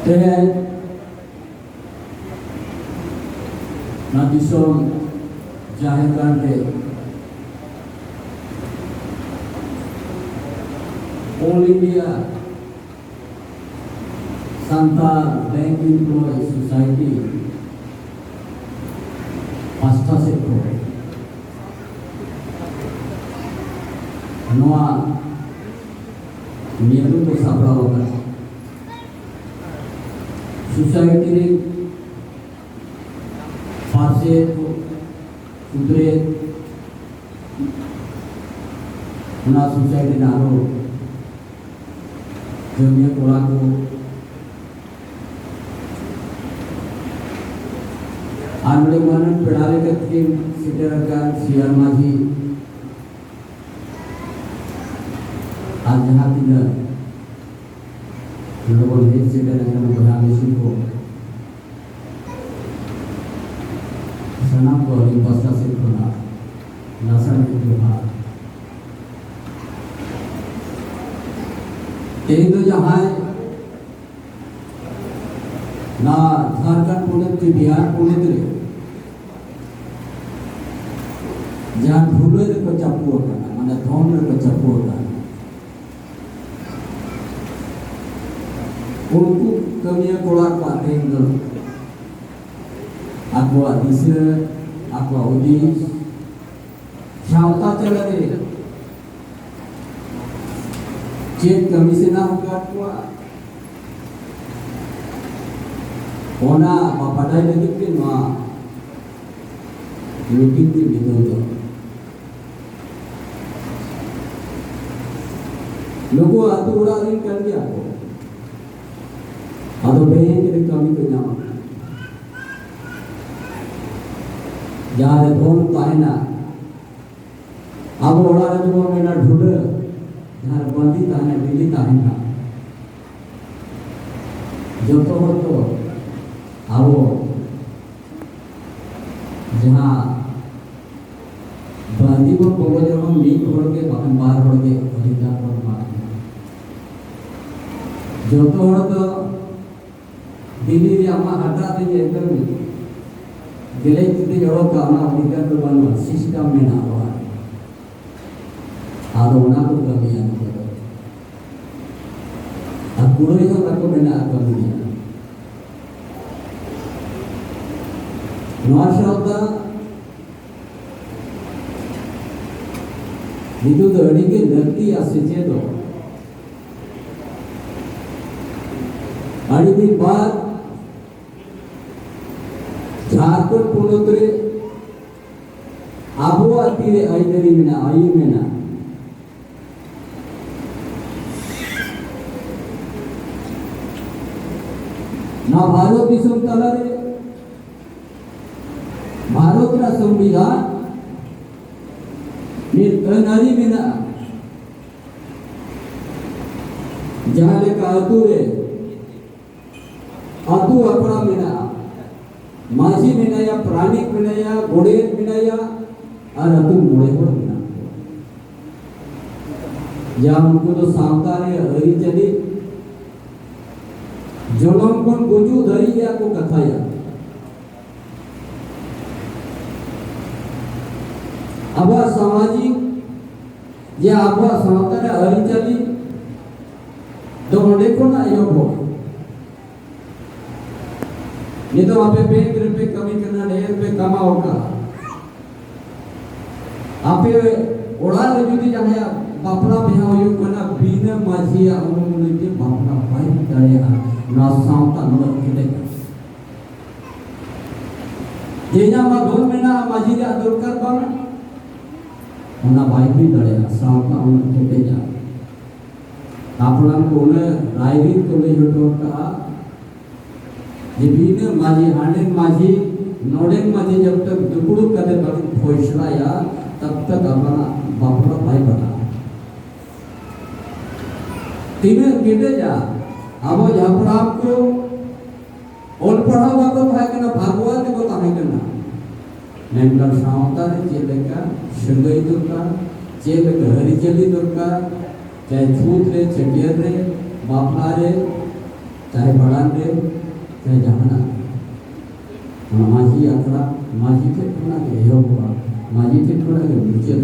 Then Nadison Jahiran ke All India Santa Bank Employees Society Pasta Sektor Noa Niaru ko sabrawakan Society Fase Udre Una society naro Jamiya kola ko Anule manan pedale katkim siderakan siar maji आज जहाँ तीन लोगों ने siderakan berani sungguh सनाम को लिम्बासा से खोला नासन के त्योहार यही तो जहाँ ना झारखंड पुणे के बिहार पुणे के जहाँ धूले को चापू होता है माने धौन को चापू होता है उनको कमियां कोड़ा पाते हैं Aku Adisa, aku Udis, Syauta Celare, Cik Kamisina Hukatwa, Ona Papadai Nagikin Ma, Lukin Ti Bidodo. Logo atu urarin kan dia ko. Ado behin ke kami kenyama. जहाँ धोन ताहिना अब ओड़ा रे जो मेना ढूंढ जहाँ बंदी ताहिना दिल्ली ताहिना जो तो हो तो अब जहाँ बंदी को बोले जब हम मीट होड़ के बाहर होड़ के अधिकार पर मार जो तो हो तो दिल्ली रे अम्मा हटा दे एकदम Gilai kita jawab karena kita berbangun sistem menawan. Arona ko kami yang kita. Aku itu aku benar kami. Nuasauda itu dari ke dati asal do. Hari ini baat Jharkhand पुनोत्रे आबो अतीरे आइदरी मिना आई मिना ना भारत दिसम तलारे भारत ना संविधान निर्णय मिना जहाँ लेकर अतुरे अतु अपना मिना माजी मिनाया प्राणिक मिनाया गोडेर मिनाया और अतुल मोड़े हो मिना जहाँ उनको तो सावधानी हरी चली जोड़ों को गुजू धरी या को कथाया अब सामाजिक या अब सावधानी हरी चली तो मोड़े को ना योग हो ये तो आप बैंक रुपए कमी करना नहीं रुपए कमाओ का आप ओड़ा रजुदी जहाँ बापना बिहाव योग करना बीना माजिया उन्होंने के बापना भाई ताया नासांता नमक किले जेना मा गोल में ना माजिया दुर्कर बन उन्हें भाई भी ताया सांता उन्हें किले जा आपना को उन्हें राइविंग को ले जोड़ो का ये बीने माजी हांडेन माजी नोडेन माजी जब तक दुकुड़ू करते बड़ी फौसला या तब तक अपना बापड़ा भाई बना तीने किटे जा अब जहाँ आपको और पढ़ा हुआ तो है कि ना भागवत को तो है कि ना नेंटर सावता है चेले का शंगई दुर्गा चेले का हरिचली दुर्गा चाहे झूठ रे चकियर रे बापला रे चाहे बड़ान रे चाहे जहाना माजी आखड़ा माजी थे थोड़ा के यो हुआ माजी थे थोड़ा के मुझे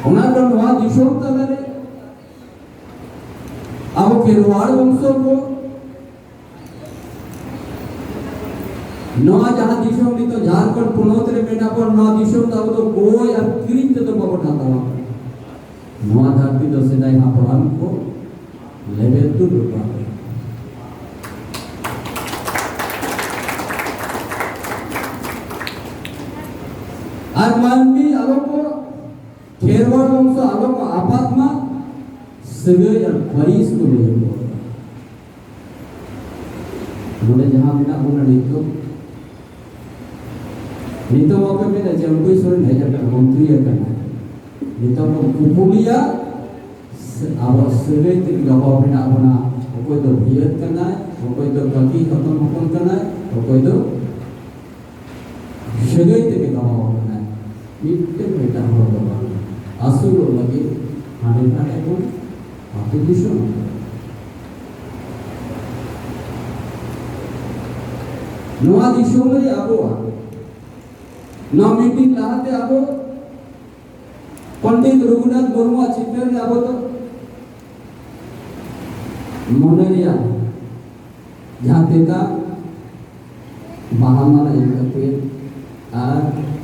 उन्हें तो वहाँ दिशों तलरे अब खेरवाड़ वंशों को नवा जहाँ दिशों में तो झारखंड पुनोत्तरे बेटा पर नवा दिशों तब तो कोई अक्रिंत तो बबटा था नवा धरती तो सीधा यहाँ पर हमको लेवल टू रुपा और मानवी आलों को खेरवाड़ वंश आलों को आपातमा सगे और परिस को ले जाओ मुझे जहाँ बिना बोलना नीतो वहाँ पे ना जब कोई सोरे नहीं जाता मंत्री है करना नीतो को कुपुलिया आवाज सगे तेरी गवाह बिना अपना कोई तो भीड़ करना है कोई तो ककी खत्म हुकुम करना है कोई तो सगे तेरी गवाह करना है इतने बेटा हो गया असुर लगे हाने काटे को आते दिशों नवा दिशों में आबो नौ मीटिंग लाते आबो पंडित रघुनाथ मुर्मू चित्र ने आबो तो मोनेरिया जहाँ का महामारा एकते और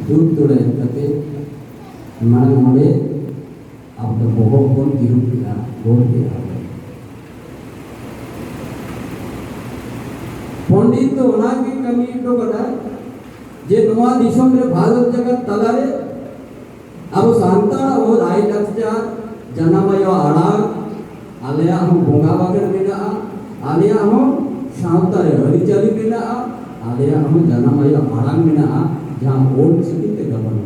दूध तोड़े एकते माने मोड़े अब तो बहुत कौन गिरू किया बोल दिया पंडित तो वहाँ की कमी तो बता जे नवा दिशों में भारत जगत तलारे अब सांता वो राय लक्ष्य जन्मय आड़ाग आलिया हम बोंगा बागर बिना आलिया हम शांता रे हरिचली बिना आलिया हम जन्मय आड़ाग बिना जहाँ ओल्ड सिटी ते गबन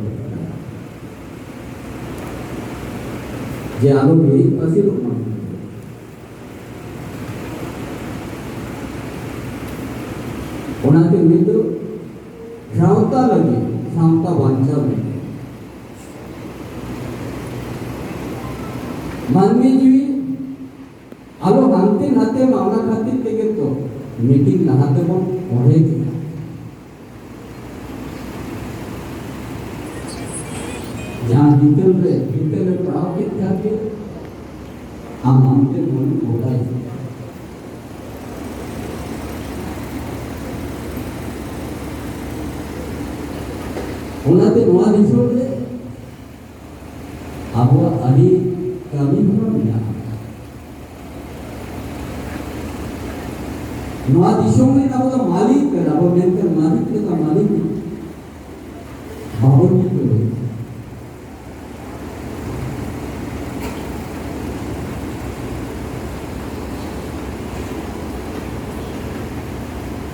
जे आलो भी पसी लोग उन्हें में तो शांता लगे शांता वांछा में मानवी जीवी आलो हांते नाते मामला खातिर तेगे तो मीटिंग नहाते को पढ़े के जहाँ डिटेल में पढ़ाओ के क्या के हम हमके बोल होता है उन्हें नवा दिशों से अब अभी कभी हुआ मिला नवा दिशों में ना वो मालिक है ना वो मेंटर मालिक है का मालिक बाबू जी को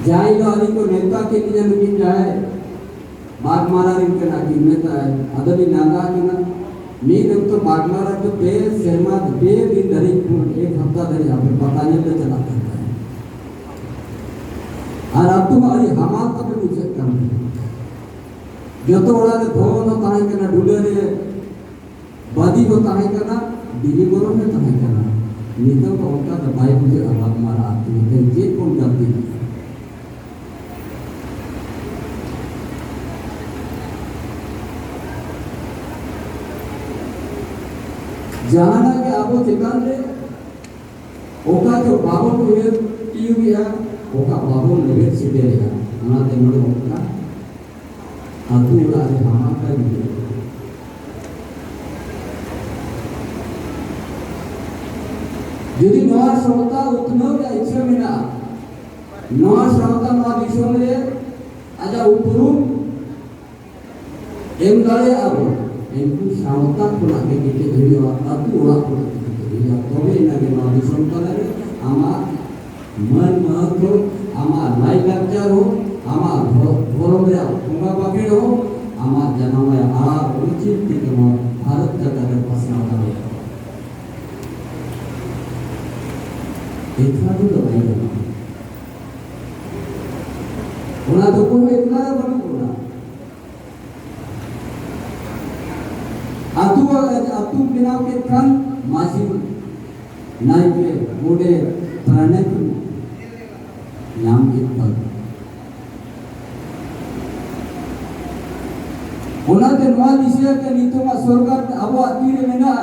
जाएगा अली को नेता के लिए मीटिंग जाए बागमारा इनके ना कीमत है अदबी नागा की ना मीन तो बागमारा तो बे शर्मा बे दिन धरी एक हफ्ता धरी यहाँ पे पता नहीं पे चला करता है और अब तुम्हारी हमार तक भी मुझे कम जो तो बड़ा ने धोन होता है करना ढूंढे रे बादी होता है करना दिल्ली बोलो में तो है करना नीतों को होता तो भाई मुझे बागमारा आती है ये कौन करती है जहाना के आपो चिकान रे ओका जो बाबू को ये टीयू गया ओका बाबू लगे सीधे गया हमारा तेमड़ ओका अधूरा है हमारा का भी यदि नवा श्रोता उतना क्या इच्छा में ना नवा श्रोता नवा विश्व में आजा उपरूम एम दाले आबो इनको श्रावता पुरा के किते वीडियो अतु ओला पुरा के वीडियो तबे नागे मादी संतलारे आमा मन महत्व आमा लाई लक्ष्य हो आमा धर्मया तुंगा बाके हो आमा जन्मय आला उचित के भारत जगत पसना करे इतना तो नहीं है उना तो कोई इतना बन पूरा अतु बिना के kan masih नायके गोडे प्राणे नाम के पद ओनाते नवा दिशा के नितोमा सरकार अब आतीरे मेना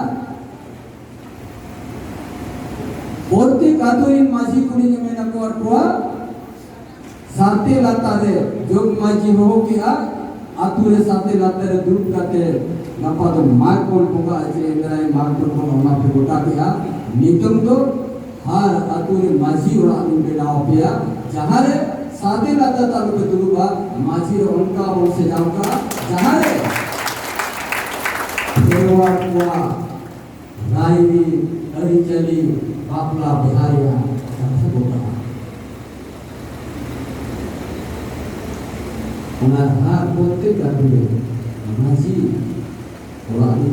बोलते कातोरी माजी कुड़ी ने मेना को अरकुआ साते लातारे जोग माजी हो किया आतुरे साते लातारे दूर काते नपा तो मार कोल पोगा अचे इंद्राय मार कोल पोगा ओना पे गोटा किया नितम तो हर आतुरे माजी ओड़ा नु बेलाओ पिया जहां रे साते लाता तालु पे दुरुबा माजी उनका और से जाऊंगा जहां रे देवा कुआ राई अरिचली बापला बिहारिया सब बोला ओना हार बोलते काटुले माजी ओलानी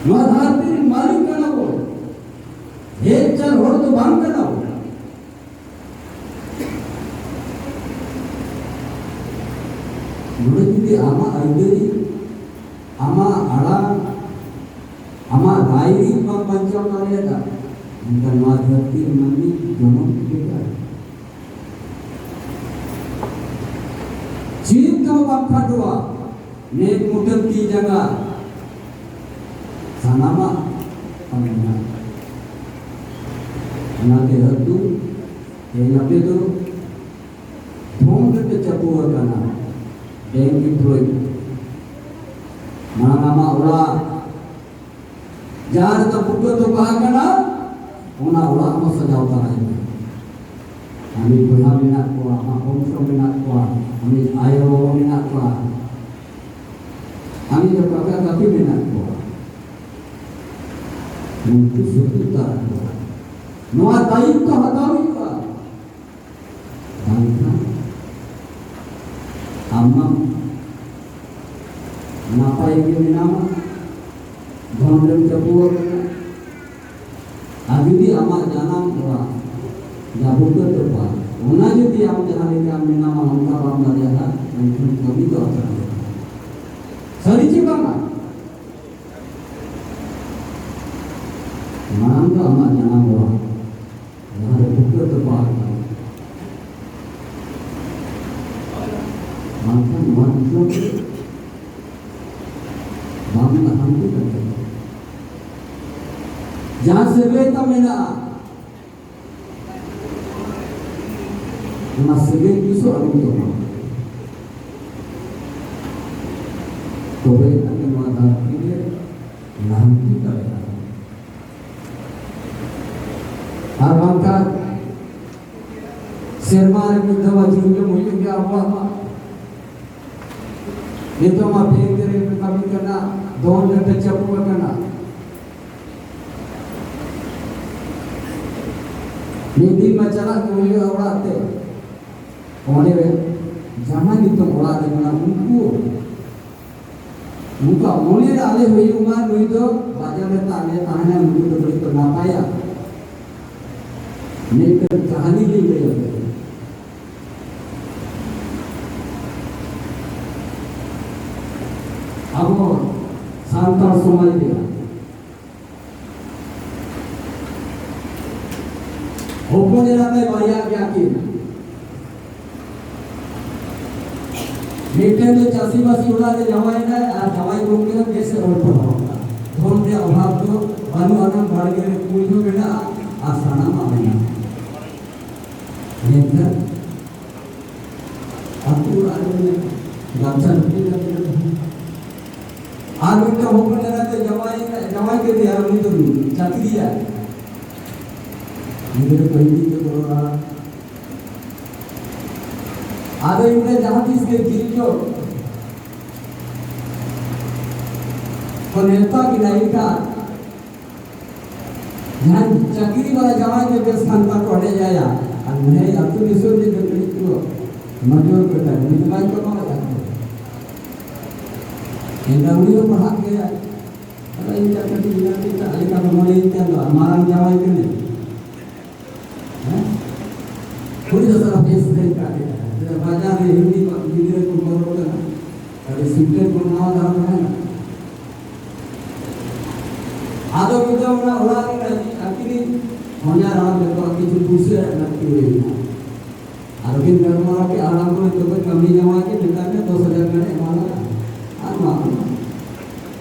नो हारती मालिक कना वो एक चार होड़ तो बांग कना वो मुझे जुदी आमा आइडेरी आमा आड़ा आमा रायरी बम पंचाव करेगा उनका नवा धरती मन्नी दोनों के जीव तो बाप खटवा नेक मुठन की जगह सनामा अमना नाते हद्दू ये नब्बे तो भूमि पे चपुआ करना बैंक एम्प्लॉय नामा उड़ा जहाँ तो बुद्ध तो कहा करना उना उड़ा हम सजावता है हमें बुढ़ा बिना कुआ हम ओमसो बिना कुआ हमें आयो बिना कुआ हमें जो काका काफी बिना कुआ उनको सुधरता है नवा दायित्व तो हटाओ का दायित्व अम्मा नापाई के बिना धोंडम चपुआ अभी भी अम्मा जाना हुआ जाबुकर तो पा होना जो भी आप जहाँ लेके हमने नाम हमका बाप ना जाता उनको कभी तो आता है सारी चीज़ बांगा नाम तो अम्मा जाना हुआ यहाँ जाबुकर तो पा मानता मानता बांगा हमको करते जहाँ से बेटा मेरा masih bisa aku tu, kowe akan mata ini nanti kaya. Arwangka sermar kita wajib mungkin dia apa? Itu mah pengkiri kami kena don dan tercapu kena. Ini macam kowe orang tu. होने में जहाँ भी तुम उड़ा देना उनका होने डाले हुई उम्र नहीं तो बाजार में ताने ताने उनको तो बड़ी तो ना पाया नहीं तो कहानी भी ले गए अब शांता समाज दिया होने रहता है बढ़िया क्या की मीठे तो चासी बासी उड़ा दे जवाई ना और जवाई को के कैसे और होगा धोन के अभाव तो अनु अनम बढ़ गए कोई जो बेटा आसाना मामला लेकिन अतुर आने गांचा नहीं लगता आज बेटा हो पर रहते जवाई के दिया उन्हीं तो चाकरी है मेरे कोई भी तो बोल रहा आगे इन्हें जहाँ किसके गिरियो नेता की लाइन का जहाँ चाकरी वाला जवान के बेस खान का पढ़े जाया और नहीं अब तो निशुल्क के करीब तो मजदूर करता है निकमाई को मारा जाता है इनका उन्हीं को पढ़ा गया अरे इनका कभी इनका अलिका बमोले इनका हमारा जवान के नहीं पूरी तरह बेस नहीं काटे बाजार में हिंदी को बोलो ना अरे सिंपल को ना दाम है आदो kita mana orang ni akhirnya hanya orang betul kita pusing nak kiri. Aduh kita orang ke alam tu itu kan kami nyawa ke ditanya tu saja kan mana apa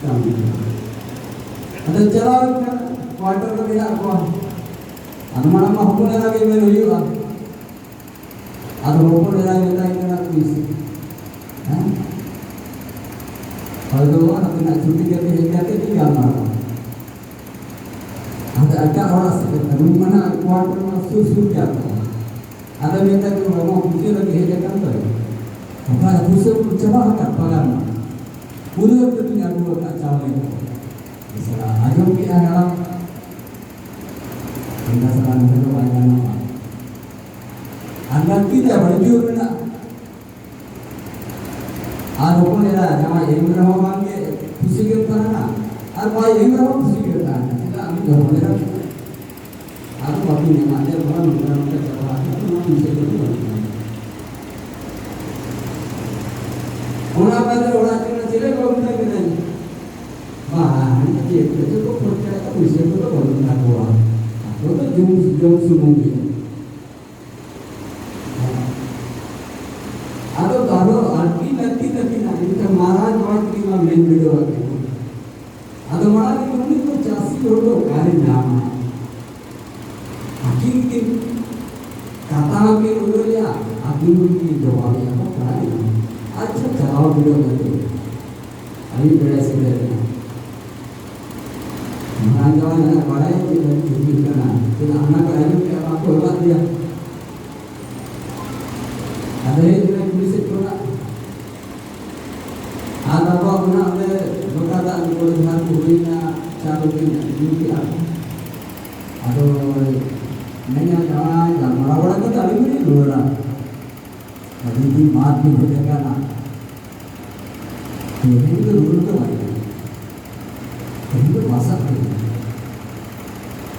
kami. Ada jalan kan quarter tu tidak apa. Anu mana mah hukum lagi menuju lah. Aduh hukum lagi kita ini nak kuisi. Kalau tu orang nak cuti kerja tinggal mana. Ada orang sekitar mana quarter mana susu jatuh. Ada minta tu orang pusing lagi heja kan tu. Apa pusing coba kat pagar. Puluh tu tinggal dua kat cawan itu. Misalnya ayam kita dalam kita sekarang kita banyak nama. Anda kita berjur mana? Ada pun ada nama yang nama bangke pusing kita mana? Ada yang nama pusing kita. Kita ambil jauh mana? Aku bagi nama dia orang orang kecewa itu bisa betul. Orang pada orang kecil kau kita kena. Wah, ini kecil kau percaya aku bisa betul orang tak kuat. Aku tu jom sumungkin. Atau kalau arti nanti kita marah orang kita main video lagi. Atau marah kita tu jasi orang kari nama. Akhirnya kata lagi dulu ya, akhirnya jawab ya apa kali? Aja jawab dulu nanti. Ayo beres beres. Mana jawab nak balai kita cuci kan? Kita anak ayo kita apa buat dia? Ada yang kita tulis itu nak. Ada apa nak le berkata tulisan kurinya cara kita cuci apa? Aduh. Nanya jangan yang orang-orang tu tak boleh dulu lah. Jadi di mat ni berjaga nak. Ini tu dulu tu macam. Ini tu masak tu.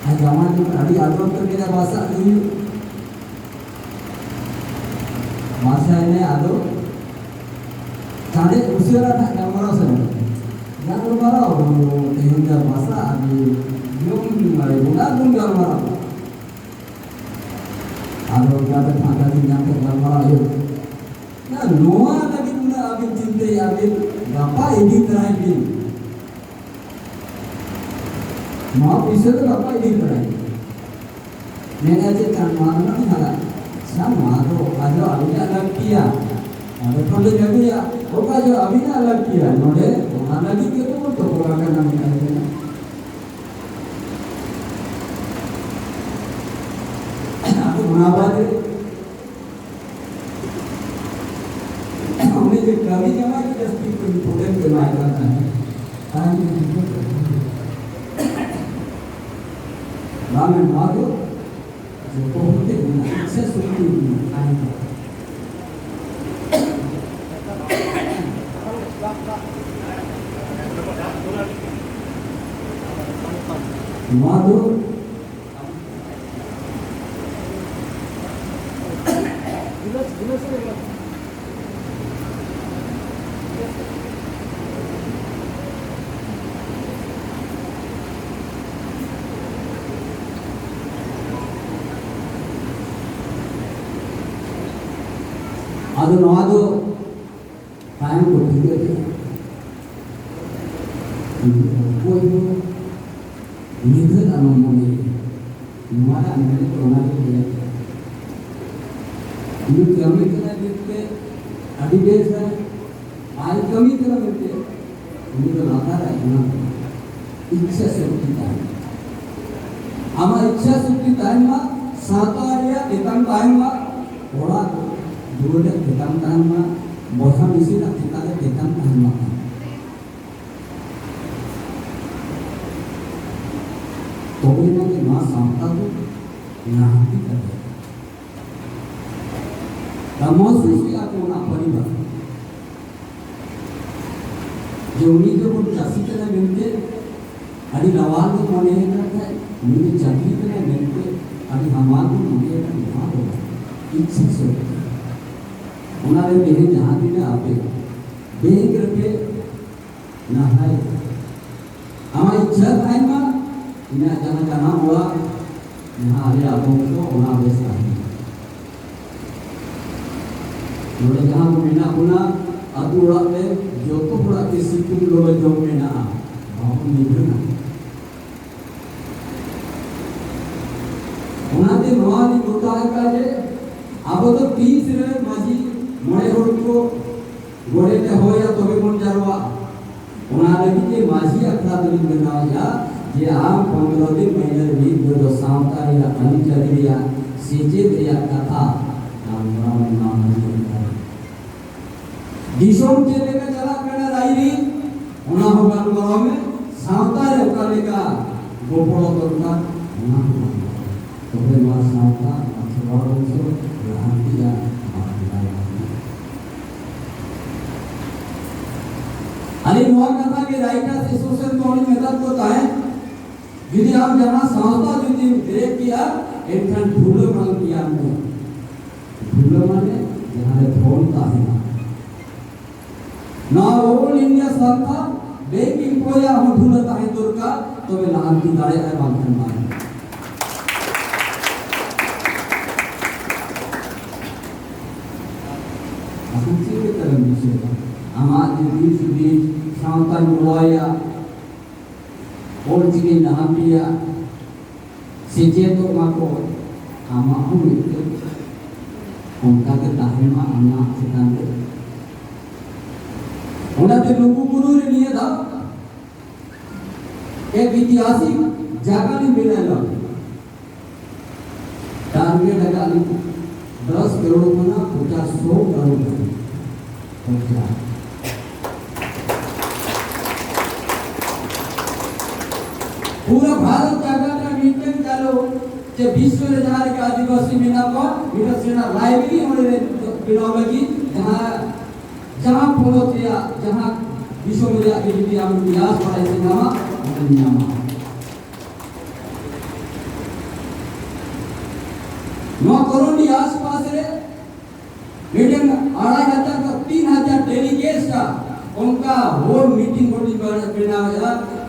Zaman tu tadi alam tu kita masak dulu. Masa ini alam. Cari usia tak gambar sana. Jangan gambar. Tihunjar masak. Jom mari bukan pun gambar. Kalau kita ada yang tergambar itu, nah luar lagi tu nak ambil cinta ambil, bapa ini terakhir. Mau bisa tu bapa ini terakhir. Mereka cakap mana ni ada, sama tu ada abisnya lagi ya, ada perlu jadi ya, oka jo abisnya lagi ya, noleh, mana lagi kita tu orang kan namanya. Mengapa tu? Kami jangan kita speak important kemaikan. Lama malu, jauh mungkin mana sesuatu yang malu. Adu nado, time ko tiga dia. Kau itu, ini tu anu muni, mana anu tu orang dia. Ini kami kena kita, adi desa, ay kami kena kita. Ini tu lama dah ini. Iksa seperti time. Ama iksa seperti time mah, satu hari kita time mah, orang dulu dah kita time mah, bosan isi dah kita dah kita time mah. तो भी ना कि माँ Santa तो यहाँ भी करते हैं। महसूस किया कि उन्हें परिवार जो उन्हीं के कुछ चासी तरह मिलते, अड़ी लवाल को मने हैं करता है, उन्हीं चाकी तरह मिलते, अड़ी हमारे को मने हैं यहाँ होगा, इच्छा से होता है। उन्हें बेहन जहाँ भी में आपे, बेहन करके नहाए, हमारी इच्छा है माँ ina jangan ulah nah ada abang tu orang biasa nolai jangan mina puna atu ulah le joto ulah kesitu lo jom mina mau ni benar उन्हाते Nawani मुताबिक काजे अब तो 30 रे माजी मोड़े होड़ को गोड़े ते होया तो भी कौन जारवा उन्हा लगी के माजी अखड़ा दिन बनावा जा जे आम 15 दिन महीने भी जो सामता या अनिचरी या सीजे या कथा नाम दिशों के लेकर चला करना रायरी उन्हा होगा नवाव में सामता रे का लेकर गोपड़ो करना उन्हा तो फिर मार सामता अथवारों से यहाँ किया अरे नवा कथा के राइटर से सोशल तौर में मदद होता है यदि आप जहाँ सामता यदि ब्रेक किया एक ठन धूलो मांग किया हमने धूलो माने यहाँ रे फोनता है ना ऑल इंडिया संस्था बेकिंग कोया हम धूलता है दुर्गा तो वे लाल की दाढ़े है बांधन मारे Asumsi dalam Indonesia, amat di sampai mulaya, orang cikin nampia, sejak tu mako, amat pun itu, orang ketahui mah amat sekarang. Orang tu lugu guru ni ada, एक ऐतिहासिक जगह ने मिला टारगेट लगा 10 करोड़ मना 100 करोड़ पूरा भारत जगह का मीटिंग चालू जे विश्व रे जहां के आदिवासी मीना को इधर से ना लाइब्रेरी होने बिनोलॉजी जहां पोलोथिया जहां विश्व में जाके यदि हम इतिहास पढ़ाई से नामा नौ करोड़ के आसपास रे मीटिंग 2500 का 3000 डेलीगेट्स का उनका होल मीटिंग होने बिना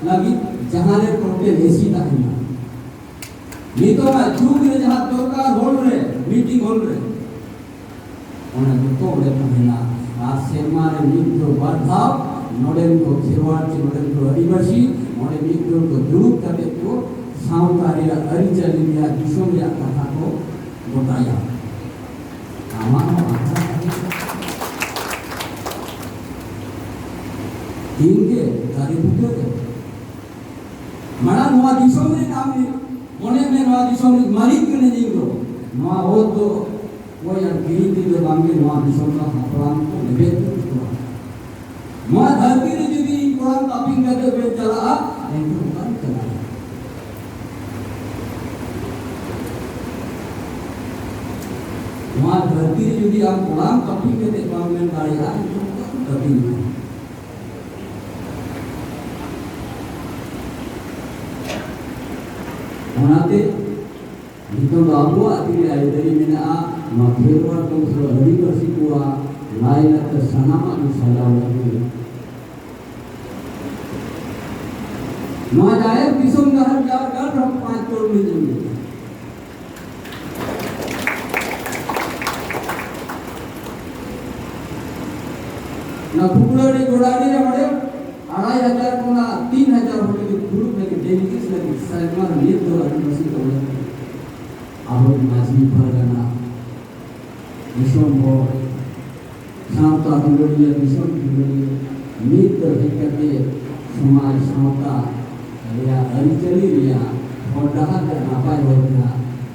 लगी जहां रे टोटल एसी था नहीं तो मैं जुग रे जहां दरकार होल रे मीटिंग होल रे उन्हें तो ले पहला आज से हमारे मित्रों बढ़ाव नोडेल को खिरवाड़ के नोडेल को आदिवासी नोडेल मित्रों को दूर करने को साउंडारिया अरिचलिया दिशोमिया कथा को बताया हमारा इनके दारिद्र्य के मरा नवा दिशोमिया नाम ने मोने में नवा दिशोमिया मालिक ने जिंगो नवा हो तो वो यार गिरी दी जो बांगे नवा दिशोमिया हपराम को निवेदन किया नवा धरती ने जो भी कुरान तापिंग करते हुए चला इनको कुरान चला नवा धरती ने जो भी आप कुरान तापिंग करते बांगे डालेगा इनको तापिंग होनाते itu lalu akhirnya dari mana makhlukat kontrol dari persikua lain ke sana misalnya lagi नौजायब किस्म का हर चार कर हम 5 करोड़ में जमीन ना फुकड़े गोड़ाड़ी रे बड़े 2500 को ना 3000 होने के ग्रुप में के डेलीगेट्स लगे सरकार ने तो आदिवासी को अब माजी परगना मिशन को शांता दुनिया मिशन दुनिया मित्र करके समाज शांता या अरिचली रिया और डहा के नापाय होगा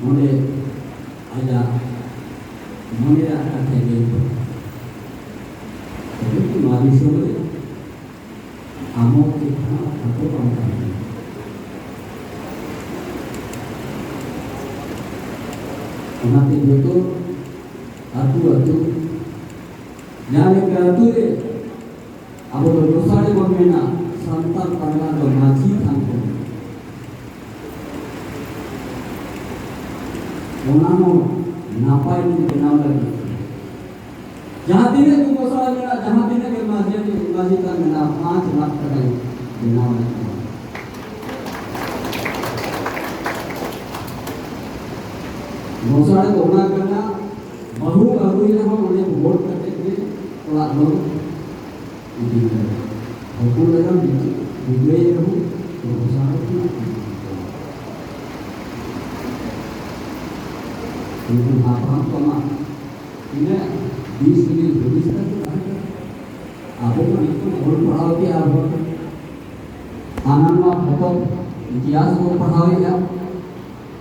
मोने आजा मोने आता थे गई तो मारी सोले आमों के खाना आपको पाऊंगा उन्हाते जो तो अतु जाने के अतु रे अब तो दोसारे बमेना संतान पढ़ना तो माची थांको उन्हानो नापाई ने बनाव लगी जहाँ दिन को दोसारा मेरा जहाँ दिन के माजी का मेरा 5 लाख का बनाव लगी मोसाड़े बोना करना बहु अगुई ने हम उन्हें वोट करते थे थोड़ा लोग इसी तरह बहु लगा बिगड़े रहूं तो मोसाड़े की लेकिन आप कमा इन्हें 20 मिनट 20 तक आपको इनको वोट पढ़ाओ के आप आनंद में फोटो इतिहास को पढ़ाओ या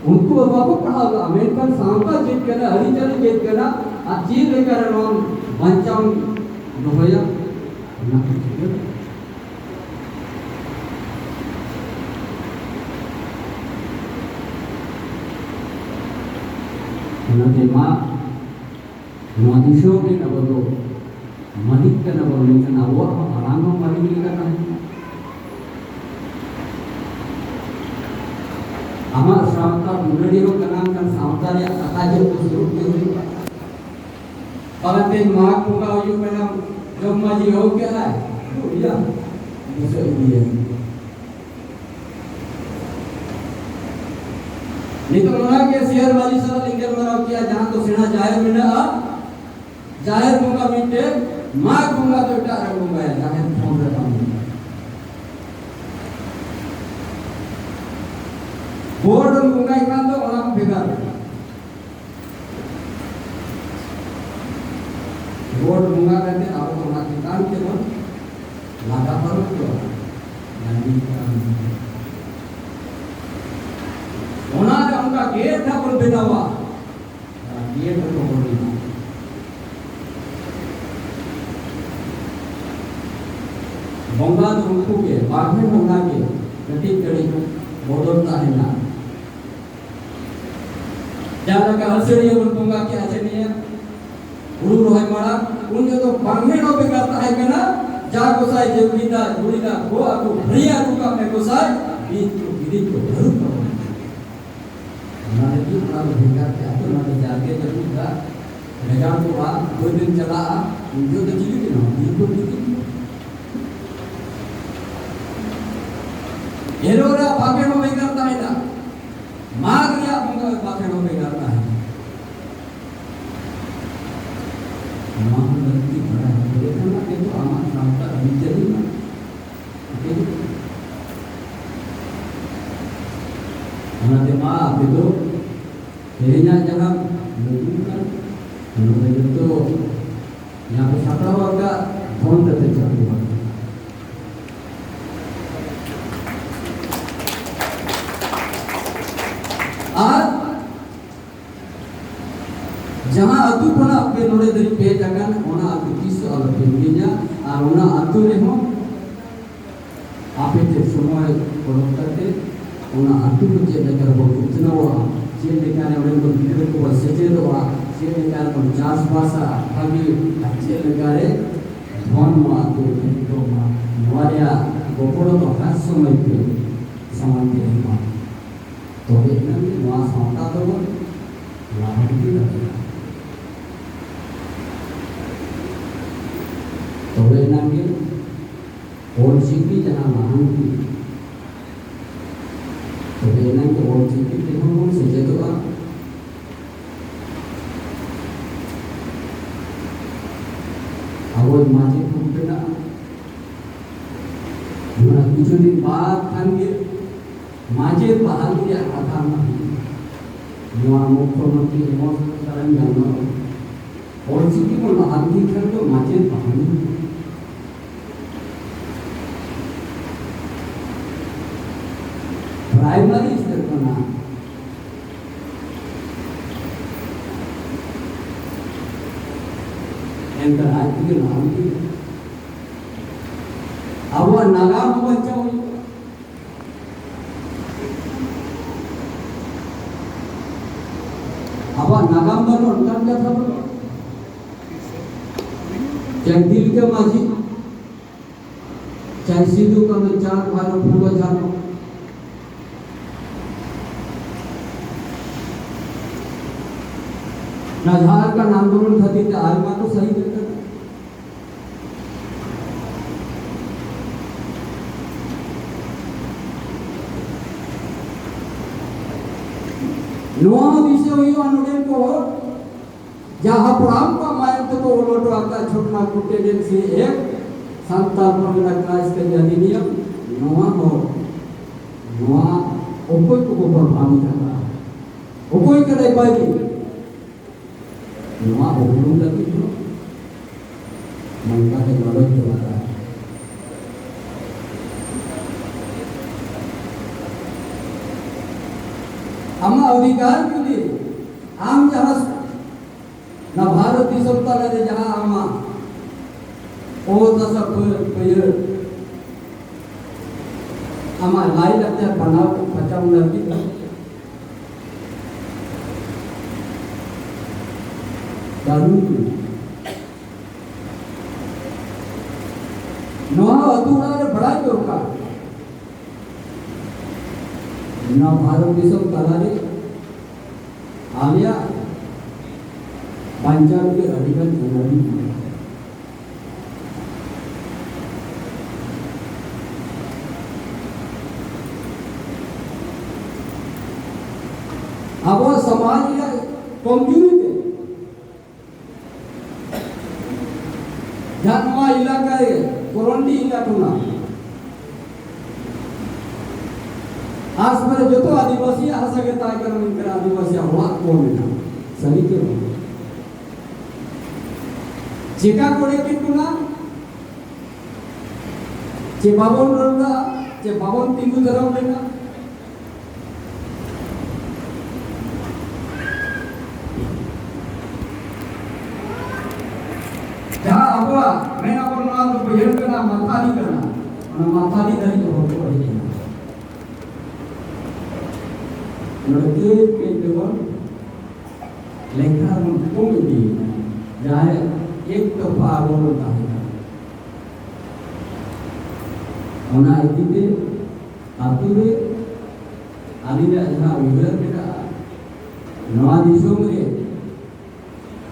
उनको बाबू पढ़ाओ अमेरिकन सांपा चेक करना हरिचरण चेक करना अच्छी लेकर हम बंचाऊं दोहया ना nanti mak nuadisho ni nabado madik ka nabado ni kanawa arano madik ka na amar samta munadi ro kanang kan samta ya kataje usuru ke parante mak punga yu menam jomma ji ho ke hai ya bisa dia नहीं तो लोना के share वाली सारा linger बनाओ किया जहां तो सेना जाहिर में ना जाहिर होगा मिटे मां दूंगा तो इटा रखूंगा जाहिर फोन रहता हूं बोर्ड दूंगा इतना तो और बेकार बोर्ड दूंगा कहते आप तो ना किसान के बोल लागा पर तो गांधी उनका गेट था पर बिना हुआ गेट तो बोल रही बंगा रुकू के बाघे बंगा के गति कड़ी बोलता है ना ज्यादा का हसड़ी उन बंगा के अच्छे नहीं है गुरु रोहे मारा उनके तो बाघे नो पे करता है ना जा कोसाई जेबीदा गुड़ीदा को आपको भरिया को का में कोसाई बीच को गिरी को धरू का हमारे भी बड़ा भूखा क्या तो ना जाके जरूर था मेरा तो बात 2 दिन चला उनको तो जीवी ना इनको भी ये लोग ना पाकेट में करता है ना मार दिया उनका पाकेट में करता है हमारा गलती बड़ा है देखो ना कि तो हमारा सामता अभी चली ना हमारे माँ अभी तो तेरे जगह लोगों तो यहाँ पे सपना होगा फोन करते चलते हैं आज जहाँ अतु पना अपने नोड़े दरी पे जगह ओना अतु किस अलग पे मिलना और ओना अतु ने हो आपे ते समय पढ़ो करते ओना अतु को चेक लेकर वो इतना हुआ चेक लेकर उन्हें को वीडियो को सेचे हुआ चेक लेकर को चार्ज पासा अभी अच्छे लेकर धन माँ तो माँ नवारिया गोपड़ो तो हर समय पे समान के माँ तो इतना भी वहाँ सामता तो वो लाभ भी लगेगा तो वे ना कि और चीज़ जहाँ महान की तो वे ना कि और चीज़ के हम सजे तो आ अब माजे कुम्पे ना जुना कुछ दिन बाद खानगे माजे पहाड़ के आधार नहीं युवा मुख्यमंत्री हेमंत सोरेन जाना और चीज़ को आदमी कर तो माजे पहाड़ प्राइमरी स्तर पर ना एंकर आज के नाम की अब वो नागाम बच्चा हुई अब नागाम बनो उनका क्या था चाहे दिल के माझी चाहे सिद्धू का में 4 भाई पूरा जानो ना झार का आंदोलन खाती थी आर्मा तो सही करता था नवा विषय हुई अनुडेन को जहाँ प्राम का मायम तो वो लोटो आता छोटना कुटे दिन से एक संतान परगना क्लास के अधिनियम नवा हो नवा ओकोई को प्रभावित करता ओकोई करे पाएगी नवा ओकोई लगी तो मन का के नॉलेज होता है अम्मा अधिकार के लिए आम जहाँ ना भारत की सत्ता ले जहाँ अम्मा ओ दशा पर अम्मा लाई लगता है बनाव पचाम लगी दारू नवा अधूरा ने बड़ा क्यों का ना भारत की सब तलारी आलिया पंजाब के अधिकार जनरली अब वो समाज या कमजोरी थे जहाँ इलाका है कोरोंडी इलाका ना आज पर जो तो आदिवासी आ सके ताकि हम इनके आदिवासी हुआ कौन है सही क्यों चिका कोड़े की तुना चे बाबन रोड़ा चे बाबन तिंगु धरम लेना जहाँ अबवा मैं अपन ना तो बहन करना माथारी करना और माथारी धरी तो होते पड़ेगी लड़के के जीवन लेखा कम दी जहाँ एक तरफा आगोल होता है होना इतने आतुरे आलिया जहाँ विग्रह बेटा नवा दिशों में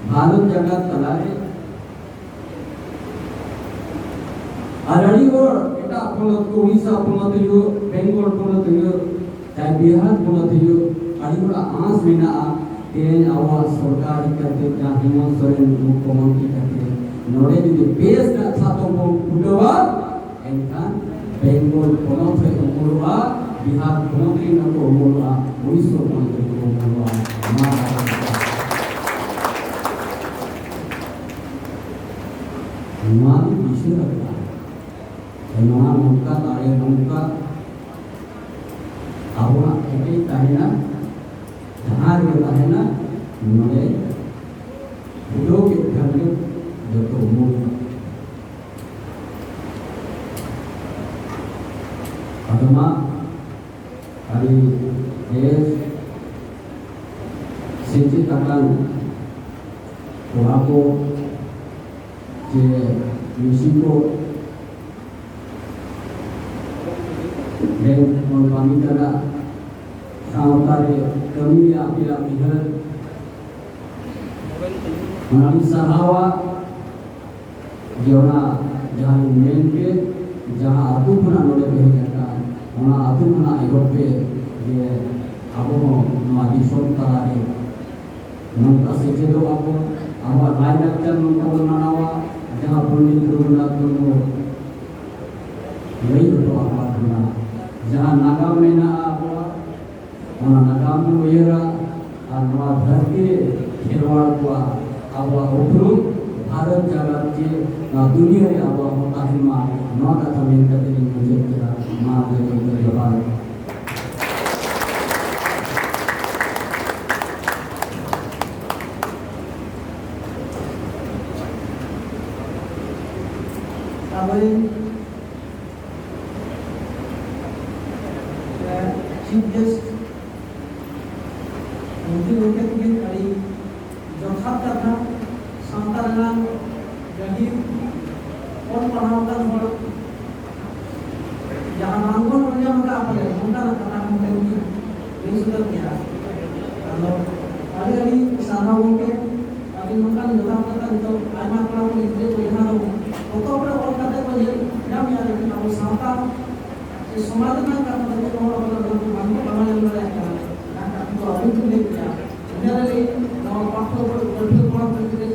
भारत जगत तलारे आरड़ी और बेटा अपन तो उड़ीसा अपन तो यो बेंगलोर अपन तो यो चाहे बिहार अपन तो यो आड़ी बड़ा आंस में ना तेज आवाज सरकार करते जहाँ हेमंत सोरेन मुख्यमंत्री करते नोड़े भी बेस ना था तो वो उड़वा एंकान बेंगलोर अपन तो उड़वा बिहार मंत्री ना तो उड़वा उड़ीसा मंत्री को उड़वा हमारी विषय रखता नवा मुक्का तारे मुक्का आवा एक ताहेना जहाँ के ताहेना नोड़े बुढ़ो के घर में जो तो मुक अदमा अभी देश सिंचित अकाल कोराको जे मिशिको dan mengkamikana sautare kami apila pihak melalui sahawa jona jahan menke jahan atu puna nole pehjaka ona atu puna egope je abo no adison talare nongka sejedo abo awa layak dan nongka manawa jahan punin turuna turun lei to apa turuna जहाँ नागाम में ना आपा वहाँ नागाम में वहीरा अनवा धरती खेलवाड़ हुआ अब उपरों भारत जगत के दुनिया में अब होता है माँ नौ का था मेरे कते नहीं मुझे क्या माँ के तो जवाब अब Chief Guest mungkin mungkin kali jokat kata santaran jadi orang paham kalau jangan manggon punya maka apa ya mungkin kata mungkin ini sudah biasa kalau kali sana mungkin tapi mungkin jokat kata itu anak orang itu lihat atau orang kata punya jam yang kita santar समाधान का मतलब तो और मतलब मानव बनाने वाला है ना तो अभी तो देखिए जनरली ᱯᱟᱴᱷᱚ ᱯᱟᱴᱷᱚ ᱠᱚᱲᱟ ᱠᱩᱲᱤ